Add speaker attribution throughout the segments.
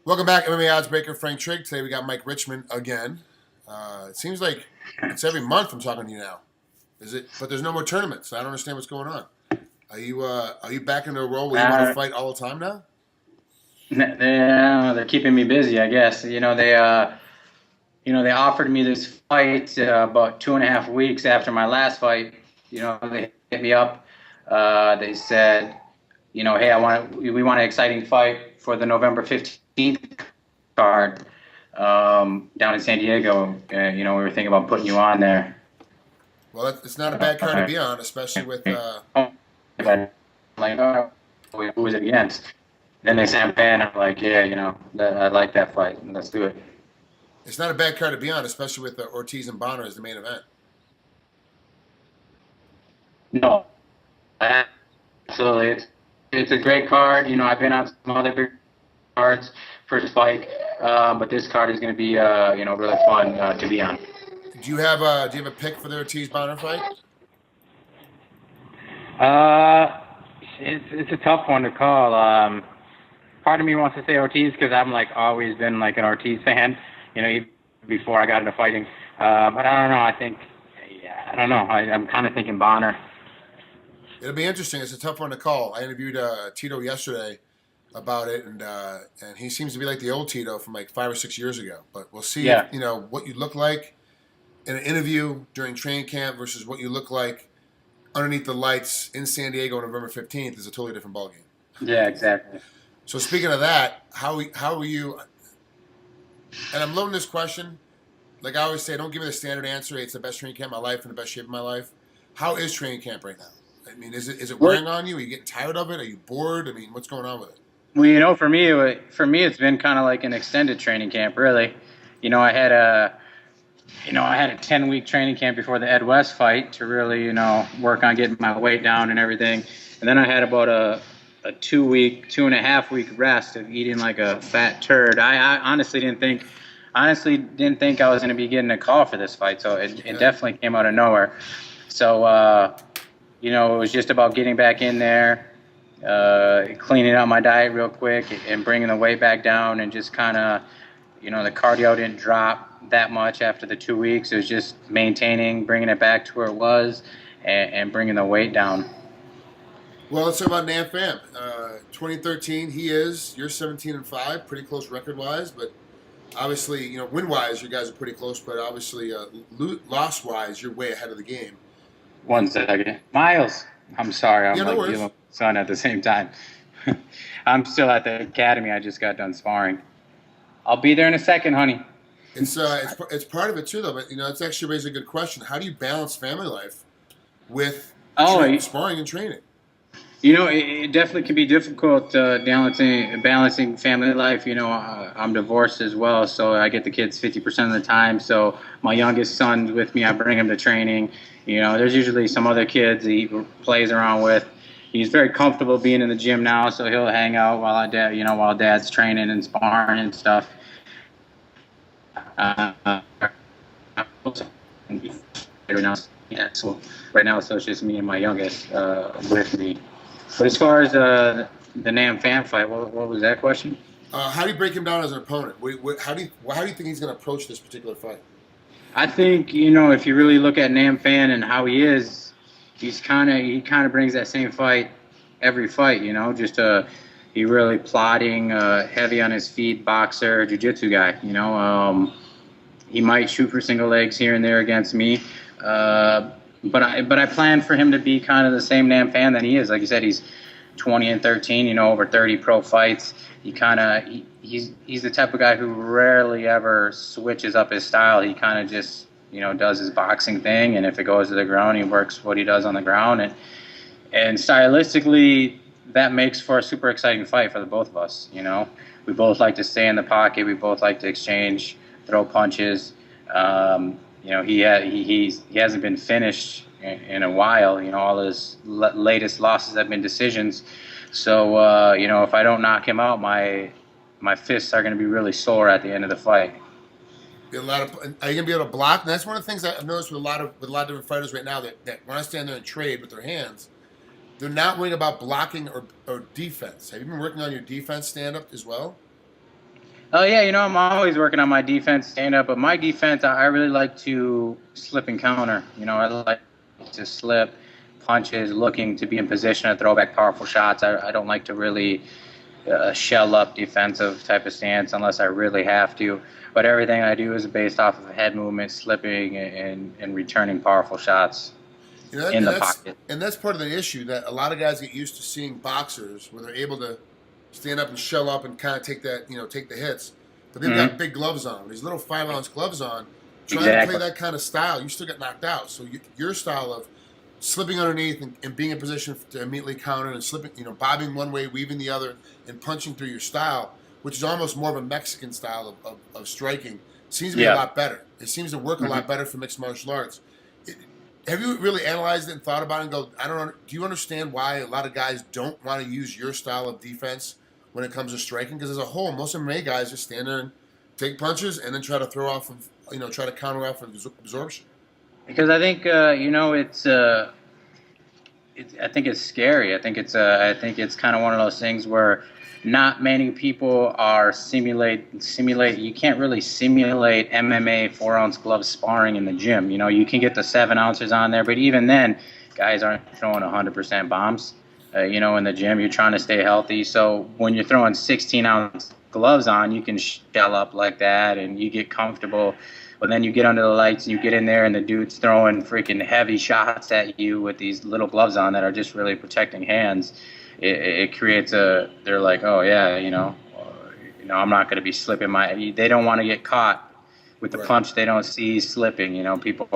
Speaker 1: Welcome back, MMAOddsBreaker Frank Trigg. Today we got Mike Richman again. It seems like it's every month I'm talking to you now. Is it? But there's no more tournaments. So I don't understand what's going on. Are you back into a role where you want to fight all the time now?
Speaker 2: They're keeping me busy, I guess. They offered me this fight about 2.5 weeks after my last fight. They hit me up. They said, hey, we want an exciting fight for the November 15th card down in San Diego. We were thinking about putting you on there.
Speaker 1: Well, it's not a bad card to be on, especially with.
Speaker 2: Who was it against? Then they said Nam Phan. I'm like, yeah, I like that fight. Let's do it.
Speaker 1: It's not a bad card to be on, especially with Ortiz and Bonner as the main event.
Speaker 2: No, absolutely. It's a great card. I've been on some other big cards for Spike, but this card is going to be, really fun to be on.
Speaker 1: Do you have a pick for the Ortiz Bonner fight?
Speaker 2: It's a tough one to call. Part of me wants to say Ortiz because I'm always been an Ortiz fan. Even before I got into fighting. But I don't know. I don't know. I'm kind of thinking Bonner.
Speaker 1: It'll be interesting. It's a tough one to call. I interviewed Tito yesterday about it, and he seems to be like the old Tito from 5 or 6 years ago. But we'll see,
Speaker 2: Yeah.
Speaker 1: What you look like in an interview during training camp versus what you look like underneath the lights in San Diego on November 15th is a totally different ballgame.
Speaker 2: Yeah, exactly.
Speaker 1: So speaking of that, how are you? And I'm loading this question. Like I always say, don't give me the standard answer. Hey, it's the best training camp of my life and the best shape of my life. How is training camp right now? I mean, is it wearing on you? Are you getting tired of it? Are you bored? I mean, what's going on with it?
Speaker 2: Well, for me, it's been kind of like an extended training camp, really. I had a 10-week training camp before the Ed West fight to really, work on getting my weight down and everything. And then I had about a 2.5 week rest of eating like a fat turd. I honestly didn't think I was going to be getting a call for this fight. So it definitely came out of nowhere. So, it was just about getting back in there, cleaning out my diet real quick and bringing the weight back down and just kind of, the cardio didn't drop that much after the 2 weeks. It was just maintaining, bringing it back to where it was and bringing the weight down.
Speaker 1: Well, let's talk about Nam Phan. 2013, you're 17-5, pretty close record-wise, but obviously, win-wise, you guys are pretty close, but obviously, loss-wise, you're way ahead of the game.
Speaker 2: 1 second. Miles. I'm sorry. I'm
Speaker 1: no
Speaker 2: dealing with son at the same time. I'm still at the academy. I just got done sparring. I'll be there in a second, honey.
Speaker 1: It's part of it, too, though, but, it's actually raised a good question. How do you balance family life with sparring and training?
Speaker 2: It definitely can be difficult balancing family life. I'm divorced as well, so I get the kids 50% of the time. So my youngest son's with me. I bring him to training. There's usually some other kids he plays around with. He's very comfortable being in the gym now, so he'll hang out while Dad's training and sparring and stuff. Right now, so it's just me and my youngest with me. But as far as the Nam Phan fight, what was that question?
Speaker 1: How do you break him down as an opponent? How do you think he's going to approach this particular fight?
Speaker 2: I think if you really look at Nam Phan and how he is, he kind of brings that same fight every fight. Just he really plotting, heavy on his feet, boxer, jiu-jitsu guy. He might shoot for single legs here and there against me. But I plan for him to be kind of the same Nam Phan that he is. Like you said, he's 20-13, over 30 pro fights. He's the type of guy who rarely ever switches up his style. He kind of just, does his boxing thing, and if it goes to the ground, he works what he does on the ground. And stylistically, that makes for a super exciting fight for the both of us. We both like to stay in the pocket. We both like to exchange, throw punches. He hasn't been finished in a while. All his latest losses have been decisions. So, if I don't knock him out, my fists are going to be really sore at the end of the fight.
Speaker 1: Are you going to be able to block? And that's one of the things that I've noticed with a lot of different fighters right now that when I stand there and trade with their hands, they're not worrying about blocking or defense. Have you been working on your defense stand-up as well?
Speaker 2: Oh yeah, I'm always working on my defense stand up, but my defense, I really like to slip and counter. I like to slip punches, looking to be in position to throw back powerful shots. I don't like to really shell up defensive type of stance unless I really have to. But everything I do is based off of head movement, slipping, and returning powerful shots in the pocket.
Speaker 1: And that's part of the issue that a lot of guys get used to seeing boxers where they're able to stand up and shell up and kind of take that, take the hits. But they've got big gloves on, these little 5-ounce gloves on. Trying to play that kind of style, you still get knocked out. So your style of slipping underneath and being in position to immediately counter and slipping, bobbing one way, weaving the other, and punching through your style, which is almost more of a Mexican style of striking, seems to be a lot better. It seems to work a lot better for mixed martial arts. Have you really analyzed it and thought about it and go, do you understand why a lot of guys don't want to use your style of defense when it comes to striking? Because as a whole, most MMA guys just stand there and take punches and then try to throw off of, try to counter off of absorption.
Speaker 2: Because I think, I think it's scary. I think it's kind of one of those things where not many people are simulate. You can't really simulate MMA 4-ounce glove sparring in the gym. You can get the 7 ounces on there, but even then, guys aren't throwing 100% bombs. In the gym, you're trying to stay healthy. So when you're throwing 16-ounce gloves on, you can shell up like that, and you get comfortable. But then you get under the lights and you get in there and the dude's throwing freaking heavy shots at you with these little gloves on that are just really protecting hands. It creates they're like, oh yeah, I'm not going to be slipping they don't want to get caught with the punch they don't see slipping. People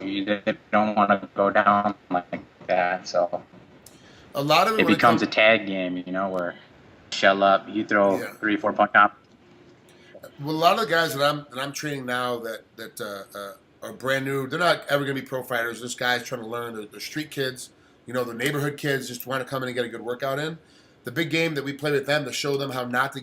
Speaker 2: they don't want to go down like that. So
Speaker 1: a lot of
Speaker 2: it becomes a tag game, where shell up, you throw 3-4 punch up.
Speaker 1: Well, a lot of the guys that I'm training now that are brand new, they're not ever going to be pro fighters. Just guys trying to learn. They're street kids, the neighborhood kids just want to come in and get a good workout in. The big game that we play with them to show them how not to,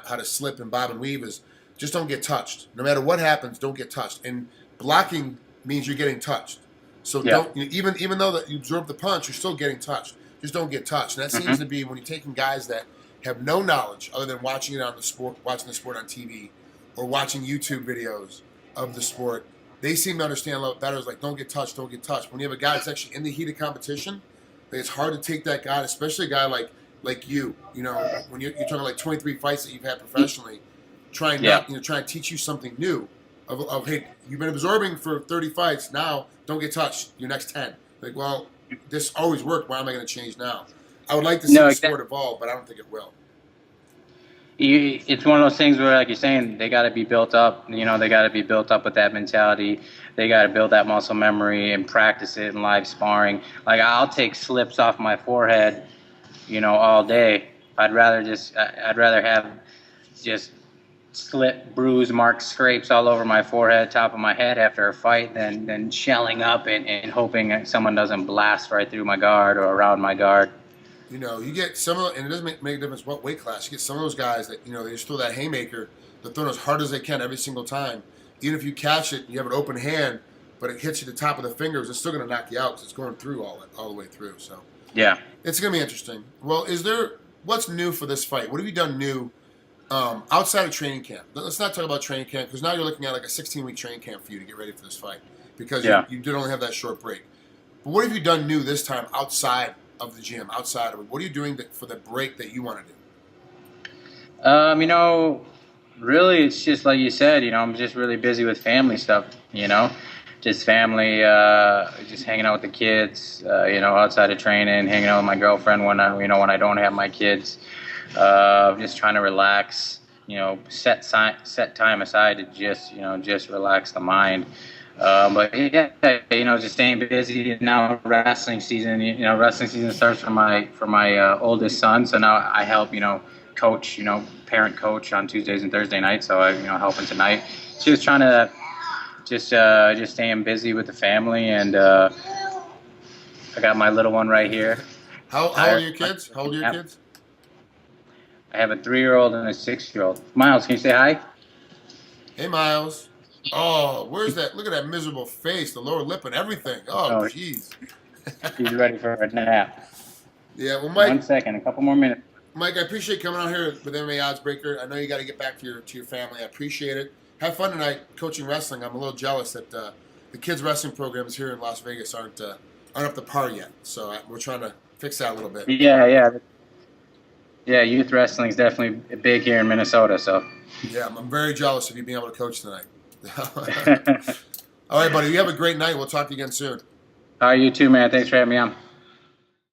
Speaker 1: how to slip and bob and weave is just don't get touched. No matter what happens, don't get touched. And blocking means you're getting touched. So don't even though that you absorb the punch, you're still getting touched. Just don't get touched. And that seems to be when you're taking guys that have no knowledge other than watching it on the sport, watching the sport on TV, or watching YouTube videos of the sport. They seem to understand a lot better. It's like, don't get touched, don't get touched. When you have a guy that's actually in the heat of competition, it's hard to take that guy, especially a guy like you. When you're talking like 23 fights that you've had professionally, trying to teach you something new. Of hey, you've been absorbing for 30 fights. Now don't get touched. Your next 10. Like, well, this always worked. Why am I going to change now? I would like to see the sport evolve, but I don't think it will.
Speaker 2: It's one of those things where, like you're saying, they got to be built up. They got to be built up with that mentality. They got to build that muscle memory and practice it in live sparring. Like, I'll take slips off my forehead, all day. I'd rather have just slip, bruise, marks, scrapes all over my forehead, top of my head after a fight than shelling up and hoping that someone doesn't blast right through my guard or around my guard.
Speaker 1: You get some of, and it doesn't make a difference what weight class. You get some of those guys that, they just throw that haymaker, they're throwing as hard as they can every single time. Even if you catch it, you have an open hand, but it hits you at the top of the fingers, it's still going to knock you out because it's going through all the way through. So
Speaker 2: yeah,
Speaker 1: it's going to be interesting. Well, what's new for this fight? What have you done new outside of training camp? Let's not talk about training camp because now you're looking at like a 16-week training camp for you to get ready for this fight because you did only have that short break. But what have you done new this time outside of the gym, outside of it? What are you doing for the break that you want to do?
Speaker 2: Really, it's just like you said, I'm just really busy with family stuff, just family, just hanging out with the kids, outside of training, hanging out with my girlfriend when I don't have my kids, just trying to relax, set time aside to just relax the mind. But yeah, just staying busy. Now wrestling season. Wrestling season starts for my oldest son. So now I help, coach, parent coach on Tuesdays and Thursday nights. So I, helping tonight. Just trying to, just staying busy with the family, and I got my little one right here.
Speaker 1: How old are your kids? How old are your kids?
Speaker 2: I have a 3-year-old and a 6-year-old. Miles, can you say hi?
Speaker 1: Hey, Miles. Oh, where's that? Look at that miserable face, the lower lip and everything. Oh, jeez.
Speaker 2: He's ready for a nap.
Speaker 1: Yeah, well, Mike.
Speaker 2: 1 second, a couple more minutes.
Speaker 1: Mike, I appreciate coming out here with MMA Oddsbreaker. I know you got to get back to your family. I appreciate it. Have fun tonight coaching wrestling. I'm a little jealous that the kids wrestling programs here in Las Vegas aren't up to par yet. So we're trying to fix that a little bit.
Speaker 2: Yeah, youth wrestling is definitely big here in Minnesota. So
Speaker 1: yeah, I'm very jealous of you being able to coach tonight. All right, buddy. You have a great night. We'll talk to you again soon.
Speaker 2: You too, man. Thanks for having me on.